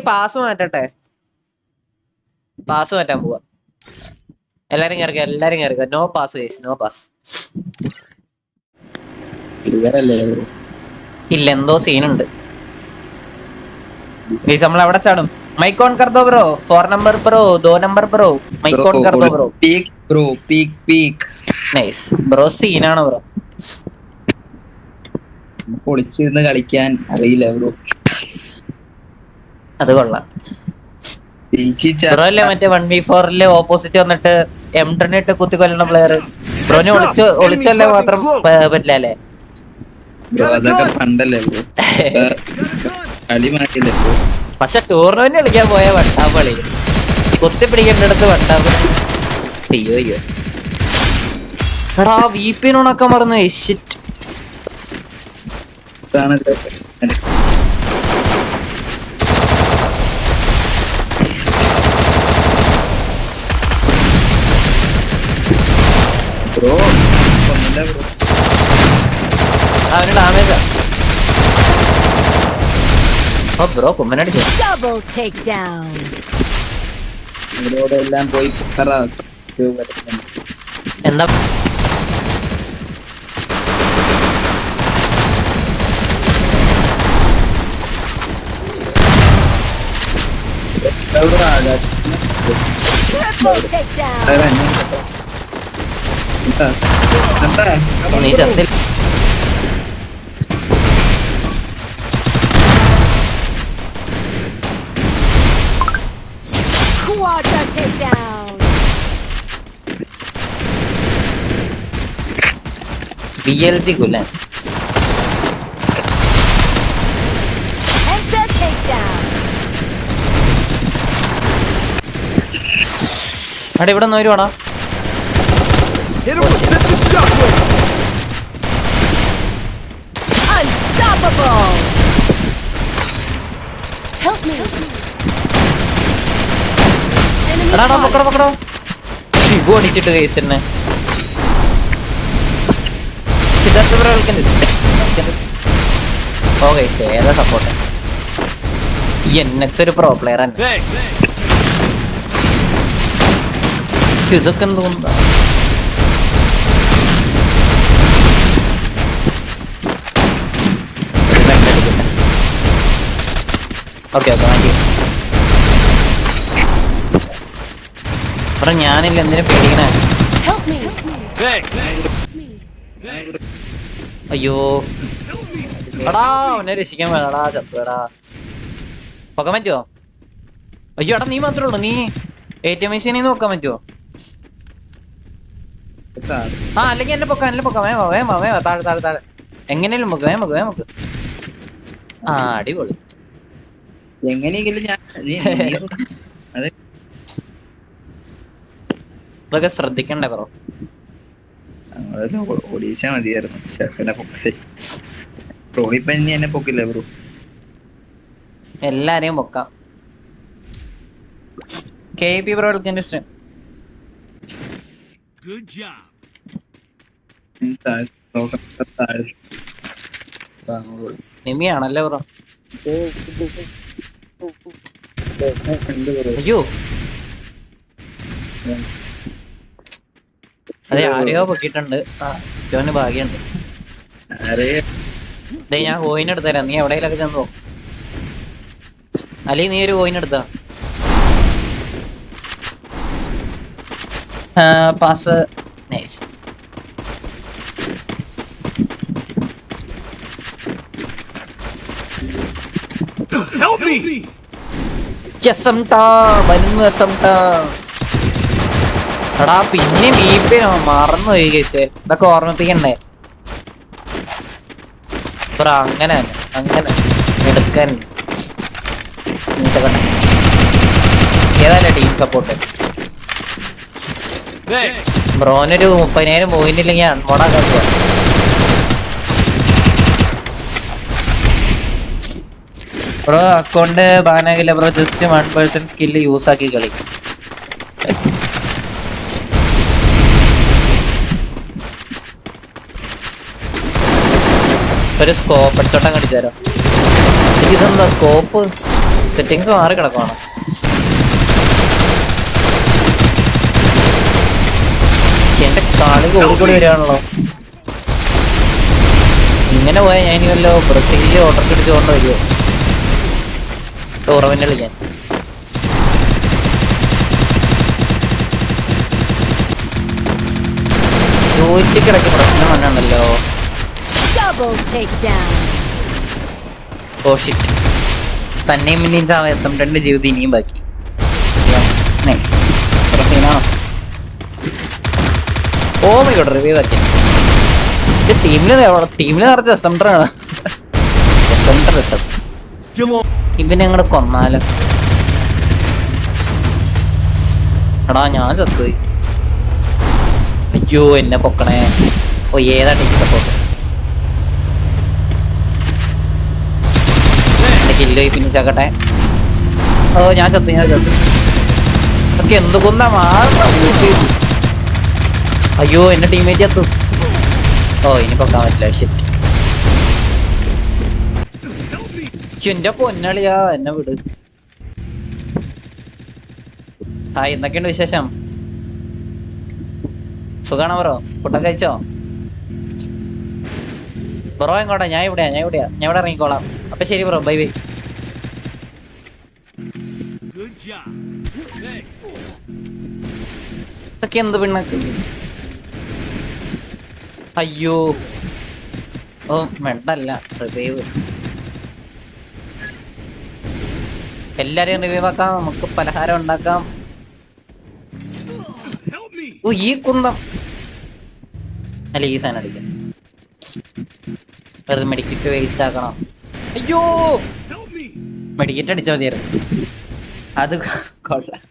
Pass മാറ്റട്ടെ, pass മാറ്റാൻ പോവാ. എല്ലാരും കേറിക്ക. No pass guys, no pass. ഇല്ല, എന്തോ സീനുണ്ട് ഗയ്സ്. നമ്മൾ എവിടെ ചാടും? माइक ऑन कर दो bro, 4 number pro, 2 number pro, mike on कर दो bro. Peak bro, peak nice bro, സീനാണ് ബ്രോ. ഒളിച്ചിരുന്ന് കളിക്കാൻ അറിയില്ല ബ്രോ. അത് കൊള്ളാം ബ്രോ. അല്ലേ മറ്റേ 1v4 ഓപ്പോസിറ്റ് വന്നിട്ട് M10 ഇട്ട് കുത്തി കൊല്ലുന്ന പ്ലെയർ. ബ്രോനെ ഒളിച്ചല്ലേ മാത്രം പറ്റില്ല അല്ലേ ബ്രോ? അതൊക്കെ പണ്ടല്ലേ ബ്രോ, കളി മാറ്റില്ലേ ബ്രോ. പക്ഷെ ടൂർണമെന്റ് കളിക്കാൻ പോയ വട്ടാപ്പ് കളി, കുത്തി പിടിക്കേണ്ടടുത്ത് വട്ടാപ്പ്. അയ്യോ എടാ, VPN ഓണാക്കാൻ മറന്നു. ബ്രോ ഒന്നുമില്ല ബ്രോ, അവന് ഡാമേജാ. ഓ ബ്രോ, കുമ്മനടിച്ചു. ഇവരോടെ എല്ലാം പോയി എന്താ നീ ചത്തിൽ. BLG കുലൻ. അവിടെ ഇവിടെ നോര് വേണം. എടാ പക്കടോ ശിവു അടിച്ചിട്ട് കേസ് തന്നെ. ഓ ഗൈസ്, ഏതാ സപ്പോർട്ട്? ഈ NX ഒരു പ്രോ പ്ലെയർ തന്നെ. ഇതൊക്കെ എന്തോന്നാ? Okay thank you. അപ്പൊ ഞാനില്ല, എന്തിനാ പേടിക്കണേ? അയ്യോ എടാ, അവനെ രക്ഷിക്കാൻ വേണടാ, ചത്തുടാ. പൊക്കാൻ പറ്റുമോ? അയ്യോ എടാ, നീ മാത്രമേ ഉള്ളൂ. നീ ATM മെഷീനിൽ നിന്ന് പൊക്കാൻ പറ്റുമോ? ആ, അല്ലെങ്കിൽ എന്നെ പൊക്കാം. വേവാ താഴെ എങ്ങനെയും പൊക്ക്. ആ, അടിപൊളി. എങ്ങനെയെങ്കിലും ഇതൊക്കെ ശ്രദ്ധിക്കണ്ടേ ബ്രോ? ഓടിച്ചാ മതിയായിരുന്നു ചെറുക്കനെ പൊക്കേ. ബ്രോ ഇപ്പൊ ഇനി എന്നെ പൊക്കില്ല ബ്രോ, എല്ലാരെയും പൊക്കാം. KP ബ്രോ എടുക്കാൻ നിമിയാണല്ലേ ബ്രോ? അയ്യോ അതെ, ആരെയോ പൊക്കിയിട്ടുണ്ട്. ജോന് ഭാഗ്യമുണ്ട്. ഞാൻ കോയിൻ എടുത്തരാം, നീ എവിടെയെങ്കിലൊക്കെ ചെന്ന് പോ. അല്ലെങ്കിൽ നീ ഒരു കോയിൻ എടുത്താ. Pass nice. എടാ പിന്നെ VPN മറന്നുപോയി കേസ്. ഇതൊക്കെ ഓർമ്മിപ്പിക്കണ്ടേ ബ്രോ? അങ്ങനെ എടുക്കാൻ ഏതായാലും ടീം സപ്പോർട്ട്. ബ്രോനൊരു 30,000 പോയിന്റ് ഇല്ലെങ്കിൽ അൺമോഡാക്കാൻ പോവാ. ബ്രോ അക്കൗണ്ട് ബാനാകില്ല ബ്രോ, ജസ്റ്റ് 1% സ്കില്ല് യൂസ് ആക്കി കളി. ഒരു സ്കോപ്പ് അടിച്ചോട്ടം കടിച്ചാലോ? ഇതെന്താ സ്കോപ്പ്? സെറ്റിങ്സ് മാറി കിടക്കുവാണ്. എന്റെ കളി കൂടിക്കൂടി വരികയാണല്ലോ. ഇങ്ങനെ പോയാൽ ഞാൻ ഇനി വല്ലോ ബ്രസീലിൽ ഓർഡർ പിടിച്ചുകൊണ്ട് വരുമോ ടൂർണമെന്റ് കളിക്കാൻ? ജോയിസ്റ്റിക്കിടയ്ക്ക് പ്രശ്നം വന്നുണ്ടല്ലോ. Oh shit. തന്നെയും പിന്നെയും ചാവേസം 2 ജീവിതം ഇനിയും ബാക്കി. ഓ മൈ ഗോഡ്, റിവ്യൂ ആക്കി. ടീമില് നിറച്ച സെന്ററാണ്. ഇവനെ ഞങ്ങള് കൊന്നാലോ? എടാ ഞാൻ ചത്തുപോയി. അയ്യോ എന്നെ പൊക്കണേ. ഓ ഏതാ ടീം സപ്പോർട്ട്? കില്ല് ഫിനിഷ് ആക്കട്ടെ. ഓ ഞാൻ ചത്തു. ഒക്കെ എന്ത് കൊന്നാ അയ്യോ എന്റെ ടീമേറ്റ് ചത്തു. ഓ ഇനി പൊക്കാൻ പറ്റില്ല. എന്റെ പൊന്നളിയാ, എന്നെ വിട്. ഹായ്, എന്തൊക്കെയുണ്ട് വിശേഷം? സുഖാണോ ബ്രോ? ഫുഡൊക്കെ കഴിച്ചോ ബ്രോ? എങ്ങോട്ടാ? ഞാൻ ഇവിടെ ഇറങ്ങിക്കോളാം. അപ്പൊ ശരി ബ്രോ, ബൈ ബൈ. ഇതൊക്കെ എന്ത് പിണ്ണക്ക്? അയ്യോ ഓ മെഡല്ല റിവൈവ്. എല്ലാരെയും റിവൈവ് ആക്കാം. നമുക്ക് പലഹാരം ഉണ്ടാക്കാം. ഓ ഈ കുന്തം അല്ല, ഈ സാധനം അടിക്കാം. വെറുതെ മെഡിക്കറ്റ് വേസ്റ്റ് ആക്കണം. അയ്യോ മെഡിക്കറ്റ് അടിച്ചാൽ മതിയായിരുന്നു. അത് കൊള്ളാം.